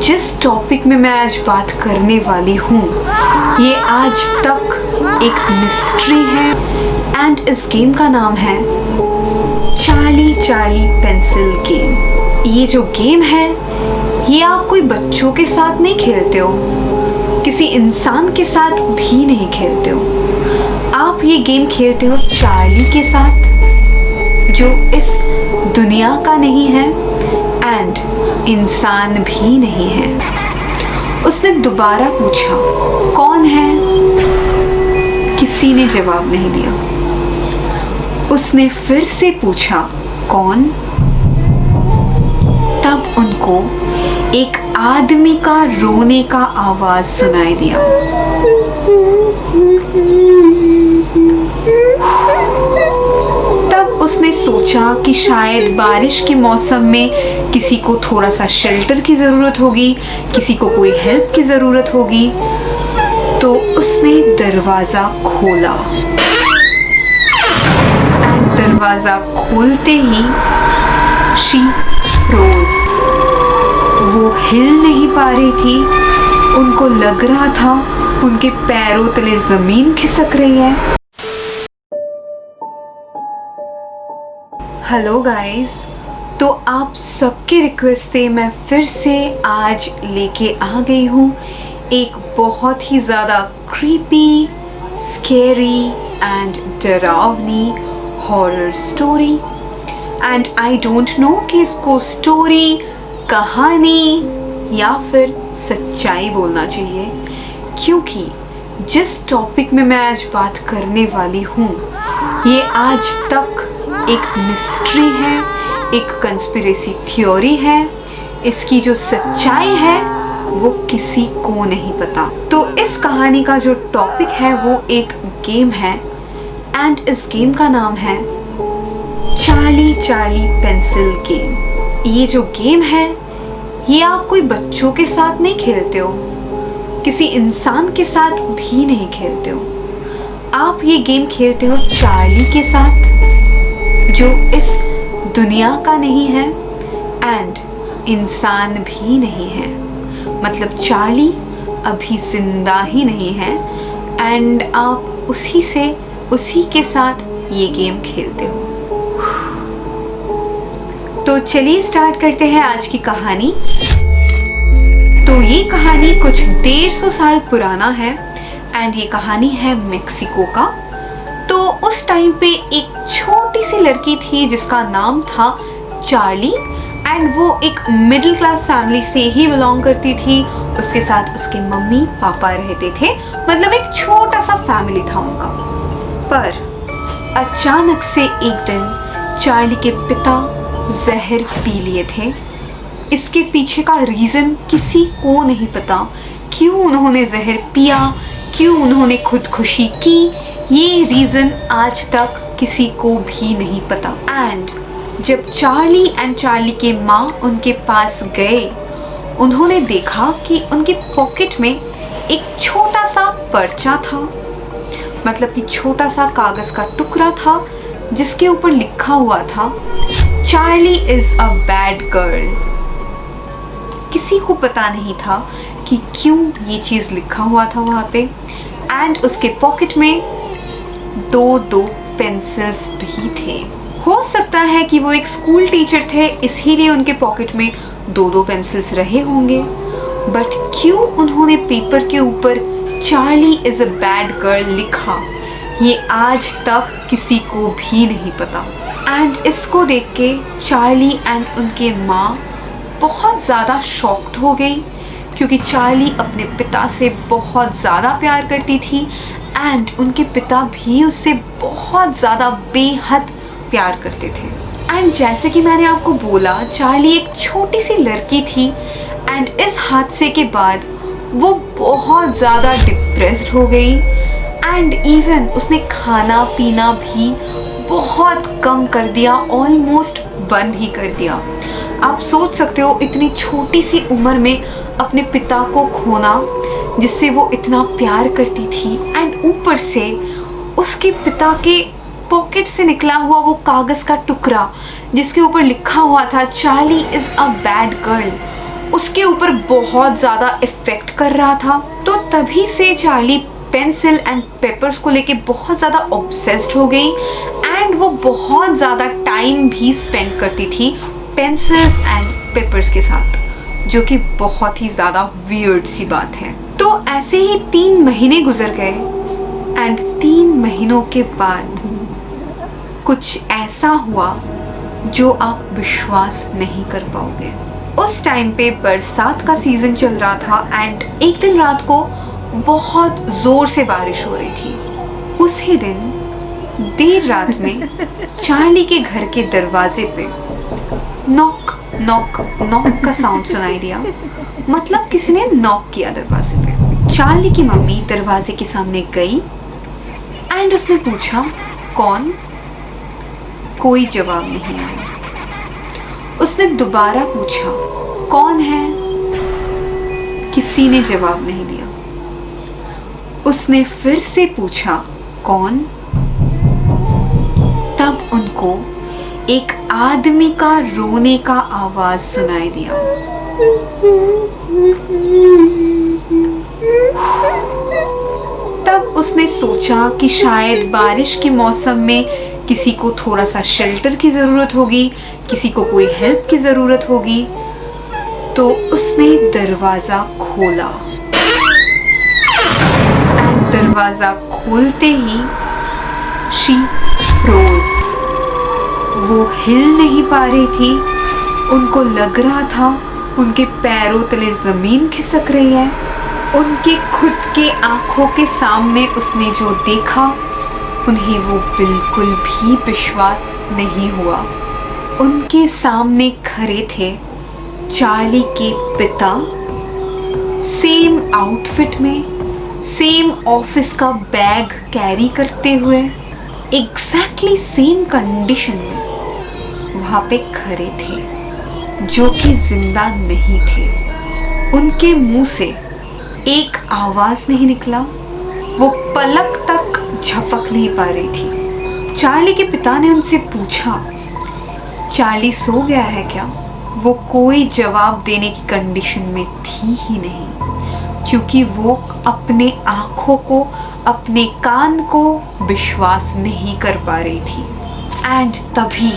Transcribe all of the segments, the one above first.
जिस टॉपिक में मैं आज बात करने वाली हूँ ये आज तक एक मिस्ट्री है एंड इस गेम का नाम है चार्ली चार्ली पेंसिल गेम। ये जो गेम है ये आप कोई बच्चों के साथ नहीं खेलते हो, किसी इंसान के साथ भी नहीं खेलते हो। आप ये गेम खेलते हो चार्ली के साथ जो इस दुनिया का नहीं है एंड इंसान भी नहीं है। उसने दोबारा पूछा कौन है, किसी ने जवाब नहीं दिया। उसने फिर से पूछा कौन, तब उनको एक आदमी का रोने का आवाज सुनाई दिया। तब उसने सोचा कि शायद बारिश के मौसम में किसी को थोड़ा सा शेल्टर की ज़रूरत होगी, किसी को कोई हेल्प की ज़रूरत होगी। तो उसने दरवाज़ा खोला एंड दरवाज़ा खोलते ही शी फ्रोज। वो हिल नहीं पा रही थी। उनको लग रहा था उनके पैरों तले ज़मीन खिसक रही है। हेलो गाइस, तो आप सबके रिक्वेस्ट से मैं फिर से आज लेके आ गई हूँ एक बहुत ही ज़्यादा क्रीपी, स्केरी एंड डरावनी horror story. And I don't know कि इसको स्टोरी, कहानी या फिर सच्चाई बोलना चाहिए, क्योंकि जिस टॉपिक में मैं आज बात करने वाली हूँ ये आज तक एक मिस्ट्री है, एक कंस्पिरेसी थ्योरी है। इसकी जो सच्चाई है वो किसी को नहीं पता। तो इस कहानी का जो टॉपिक है वो एक गेम है एंड इस गेम का नाम है चार्ली चार्ली पेंसिल गेम। ये जो गेम है ये आप कोई बच्चों के साथ नहीं खेलते हो, किसी इंसान के साथ भी नहीं खेलते हो। आप ये गेम खेलते हो चार्ली के साथ जो इस दुनिया का नहीं है एंड इंसान भी नहीं है। मतलब चार्ली अभी जिंदा ही नहीं है एंड आप उसी के साथ ये गेम खेलते हो। तो चलिए स्टार्ट करते हैं आज की कहानी। तो ये कहानी कुछ 150 साल पुराना है एंड ये कहानी है मेक्सिको का। तो उस टाइम पे एक छोटी सी लड़की थी जिसका नाम था चार्ली एंड वो एक मिडिल क्लास फैमिली से ही बिलोंग करती थी। उसके साथ उसके मम्मी पापा रहते थे, मतलब एक छोटा सा फैमिली था उनका। पर अचानक से एक दिन चार्ली के पिता जहर पी लिए थे। इसके पीछे का रीज़न किसी को नहीं पता, क्यों उन्होंने जहर पिया, क्यों उन्होंने खुदकुशी की, ये रीज़न आज तक किसी को भी नहीं पता। एंड जब चार्ली के माँ उनके पास गए, उन्होंने देखा कि उनके पॉकेट में एक छोटा सा पर्चा था, मतलब कि छोटा सा कागज़ का टुकड़ा था जिसके ऊपर लिखा हुआ था Charlie is a bad girl. किसी को पता नहीं था कि क्यों ये चीज़ लिखा हुआ था वहाँ पे। एंड उसके पॉकेट में दो पेंसिल्स भी थे। हो सकता है कि वो एक स्कूल टीचर थे, इसीलिए उनके पॉकेट में दो पेंसिल्स रहे होंगे। बट क्यों उन्होंने पेपर के ऊपर Charlie is a bad girl लिखा, ये आज तक किसी को भी नहीं पता। एंड इसको देख के चार्ली एंड उनके माँ बहुत ज़्यादा शॉक्ड हो गई, क्योंकि चार्ली अपने पिता से बहुत ज़्यादा प्यार करती थी एंड उनके पिता भी उससे बहुत ज़्यादा बेहद प्यार करते थे। एंड जैसे कि मैंने आपको बोला, चार्ली एक छोटी सी लड़की थी एंड इस हादसे के बाद वो बहुत ज़्यादा डिप्रेस्ड हो गई एंड इवन उसने खाना पीना भी बहुत कम कर दिया, ऑलमोस्ट बंद ही कर दिया। आप सोच सकते हो इतनी छोटी सी उम्र में अपने पिता को खोना जिससे वो इतना प्यार करती थी, एंड ऊपर से उसके पिता के पॉकेट से निकला हुआ वो कागज़ का टुकड़ा जिसके ऊपर लिखा हुआ था Charlie is a bad girl, उसके ऊपर बहुत ज़्यादा इफ़ेक्ट कर रहा था। तो तभी से चार्ली पेंसिल एंड पेपर्स को लेके बहुत ज़्यादा ऑब्सेस्ड हो गई एंड वो बहुत ज़्यादा टाइम भी स्पेंड करती थी पेंसिल्स एंड पेपर्स के साथ, जो कि बहुत ही ज़्यादा वियर्ड सी बात है। तो ऐसे ही 3 महीने गुजर गए एंड 3 महीनों के बाद कुछ ऐसा हुआ जो आप विश्वास नहीं कर पाओगे। उस टाइम पे बरसात का सीजन चल रहा था एंड एक दिन रात को बहुत जोर से बारिश हो रही थी। उसी दिन देर रात में चार्ली के घर के दरवाजे पे नॉक नॉक नॉक का साउंड सुनाई दिया। मतलब किसी ने नॉक किया दरवाजे पे। चार्ली की मम्मी दरवाजे के सामने गई एंड उसने पूछा कौन? कोई जवाब नहीं आया। उसने दोबारा पूछा कौन है? किसी ने जवाब नहीं दिया। उसने फिर से पूछा कौन? तब उनको एक आदमी का रोने का आवाज सुनाई दिया। तब उसने सोचा कि शायद बारिश के मौसम में किसी को थोड़ा सा शेल्टर की ज़रूरत होगी, किसी को कोई हेल्प की ज़रूरत होगी। तो उसने दरवाज़ा खोला एंड दरवाज़ा खोलते ही शी फ्रोज। वो हिल नहीं पा रही थी। उनको लग रहा था उनके पैरों तले ज़मीन खिसक रही है। उनके खुद के आँखों के सामने उसने जो देखा उन्हें वो बिल्कुल भी विश्वास नहीं हुआ। उनके सामने खड़े थे चार्ली के पिता, सेम आउटफिट में, सेम ऑफिस का बैग कैरी करते हुए, एग्जैक्टली सेम कंडीशन में वहाँ पे खड़े थे, जो कि जिंदा नहीं थे। उनके मुंह से एक आवाज नहीं निकला। वो पलक तक झपक नहीं पा रही थी। चार्ली के पिता ने उनसे पूछा चार्ली सो गया है क्या? वो कोई जवाब देने की कंडीशन में थी ही नहीं, क्योंकि वो अपने आँखों को, अपने कान को विश्वास नहीं कर पा रही थी। एंड तभी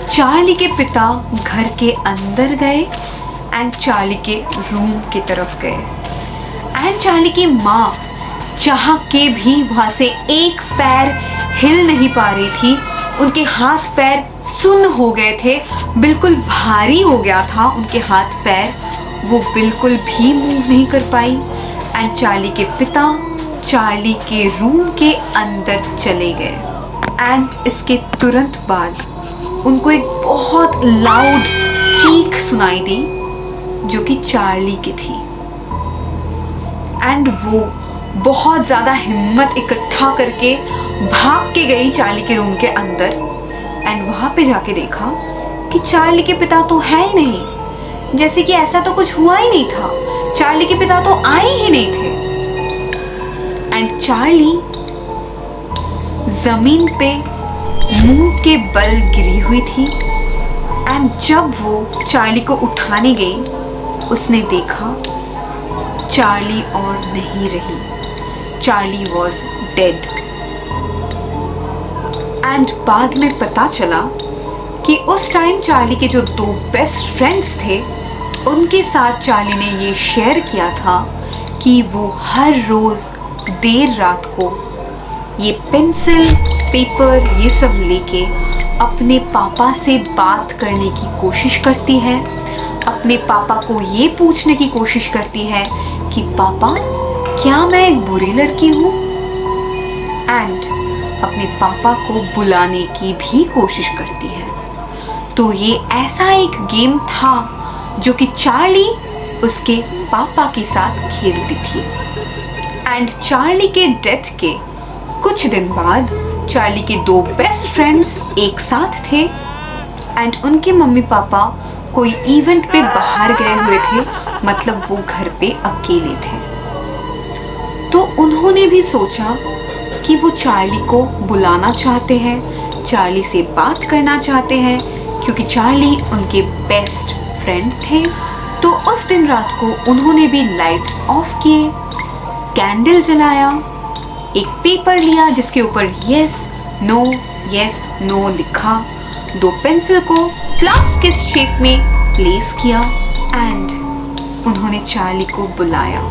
चार्ली के पिता घर के अंदर गए एंड चार्ली के रूम की तरफ गए एंड चार्ली की माँ चाह के भी वहाँ से एक पैर हिल नहीं पा रही थी। उनके हाथ पैर सुन्न हो गए थे, बिल्कुल भारी हो गया था उनके हाथ पैर। वो बिल्कुल भी मूव नहीं कर पाई एंड चार्ली के पिता चार्ली के रूम के अंदर चले गए एंड इसके तुरंत बाद उनको एक बहुत लाउड चीख सुनाई दी, जो कि चार्ली की थी। एंड वो बहुत ज़्यादा हिम्मत इकट्ठा करके भाग के गई चार्ली के रूम के अंदर एंड वहाँ पे जाके देखा कि चार्ली के पिता तो है ही नहीं, जैसे कि ऐसा तो कुछ हुआ ही नहीं था। चार्ली के पिता तो आए ही नहीं थे एंड चार्ली जमीन पे मुंह के बल गिरी हुई थी। एंड जब वो चार्ली को उठाने गई, उसने देखा चार्ली और नहीं रही। Charlie was dead. एंड बाद में पता चला कि उस टाइम चार्ली के जो 2 बेस्ट फ्रेंड्स थे, उनके साथ चार्ली ने ये शेयर किया था कि वो हर रोज़ देर रात को ये पेंसिल, पेपर, ये सब लेके अपने पापा से बात करने की कोशिश करती है। अपने पापा को ये पूछने की कोशिश करती है कि पापा क्या मैं एक बुरी लड़की हूँ? एंड अपने पापा को बुलाने की भी कोशिश करती है। तो ये ऐसा एक गेम था जो कि चार्ली उसके पापा के साथ खेलती थी। एंड चार्ली के डेथ के कुछ दिन बाद चार्ली के 2 बेस्ट फ्रेंड्स एक साथ थे एंड उनके मम्मी पापा कोई इवेंट पे बाहर गए हुए थे, मतलब वो घर पे अकेले थे। तो उन्होंने भी सोचा कि वो चार्ली को बुलाना चाहते हैं, चार्ली से बात करना चाहते हैं, क्योंकि चार्ली उनके बेस्ट फ्रेंड थे। तो उस दिन रात को उन्होंने भी लाइट्स ऑफ किए, कैंडल जलाया, एक पेपर लिया जिसके ऊपर यस नो लिखा, 2 पेंसिल को प्लस के शेप में प्लेस किया एंड उन्होंने चार्ली को बुलाया।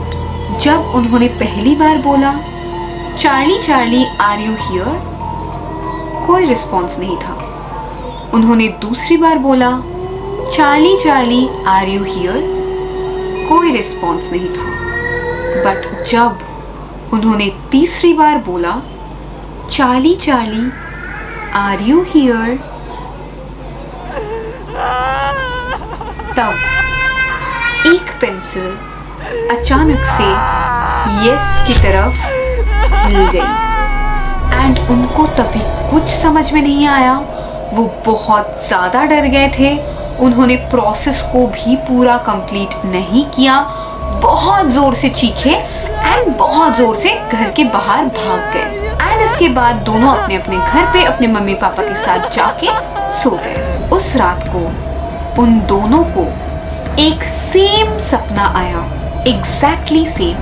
जब उन्होंने पहली बार बोला चार्ली आर यू हियर, कोई रिस्पॉन्स नहीं था। उन्होंने दूसरी बार बोला चार्ली आर यू हियर, कोई रिस्पॉन्स नहीं था। बट जब उन्होंने तीसरी बार बोला चार्ली आर यू हियर, तब एक पेंसिल अचानक से यस की तरफ हिल गई एंड उनको तभी कुछ समझ में नहीं आया। वो बहुत ज़्यादा डर गए थे। उन्होंने प्रोसेस को भी पूरा कंप्लीट नहीं किया, बहुत ज़ोर से चीखे एंड बहुत ज़ोर से घर के बाहर भाग गए एंड इसके बाद दोनों अपने अपने घर पे अपने मम्मी पापा के साथ जाके सो गए। उस रात को उन दोनों को एक सेम सपना आया, एग्जैक्टली सेम,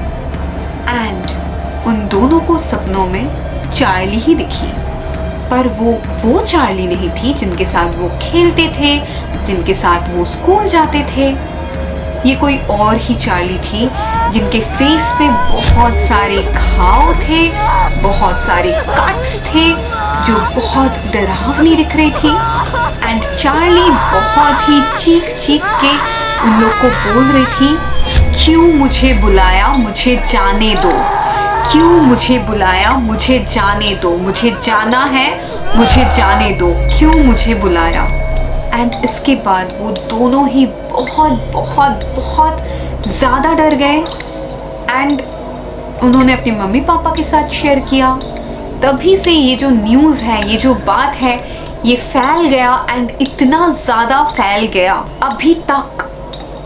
एंड उन दोनों को सपनों में चार्ली ही दिखी। पर वो चार्ली नहीं थी जिनके साथ वो खेलते थे, जिनके साथ वो स्कूल जाते थे। ये कोई और ही चार्ली थी जिनके फेस पे बहुत सारे घाव थे, बहुत सारे कट्स थे जो बहुत डरावनी दिख रही थी एंड चार्ली बहुत ही चीख के उन लोग को बोल रही थी क्यों मुझे बुलाया, मुझे जाने दो, क्यों मुझे बुलाया, मुझे जाने दो, मुझे जाना है, मुझे जाने दो, क्यों मुझे बुलाया। एंड इसके बाद वो दोनों ही बहुत ज़्यादा डर गए एंड उन्होंने अपने मम्मी पापा के साथ शेयर किया। तभी से ये जो न्यूज़ है, ये जो बात है, ये फैल गया एंड इतना ज़्यादा फैल गया। अभी तक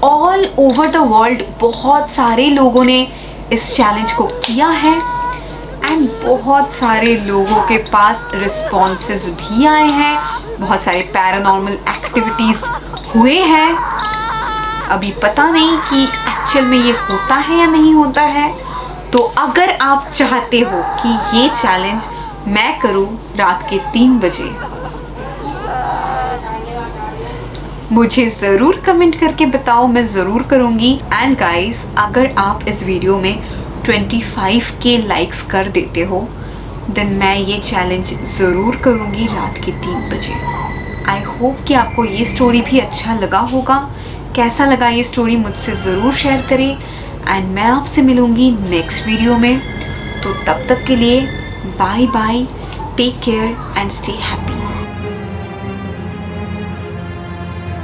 ऑल ओवर द वर्ल्ड बहुत सारे लोगों ने इस चैलेंज को किया है एंड बहुत सारे लोगों के पास रिस्पॉन्सेस भी आए हैं, बहुत सारे पैरानॉर्मल एक्टिविटीज़ हुए हैं। अभी पता नहीं कि एक्चुअल में ये होता है या नहीं होता है। तो अगर आप चाहते हो कि ये चैलेंज मैं करूं रात के 3 बजे, मुझे ज़रूर कमेंट करके बताओ, मैं ज़रूर करूँगी। एंड गाइस, अगर आप इस वीडियो में 25K लाइक्स कर देते हो देन मैं ये चैलेंज ज़रूर करूँगी रात के 3 बजे। आई होप कि आपको ये स्टोरी भी अच्छा लगा होगा। कैसा लगा ये स्टोरी मुझसे ज़रूर शेयर करें एंड मैं आपसे मिलूँगी नेक्स्ट वीडियो में। तो तब तक के लिए bye bye, take care and stay happy.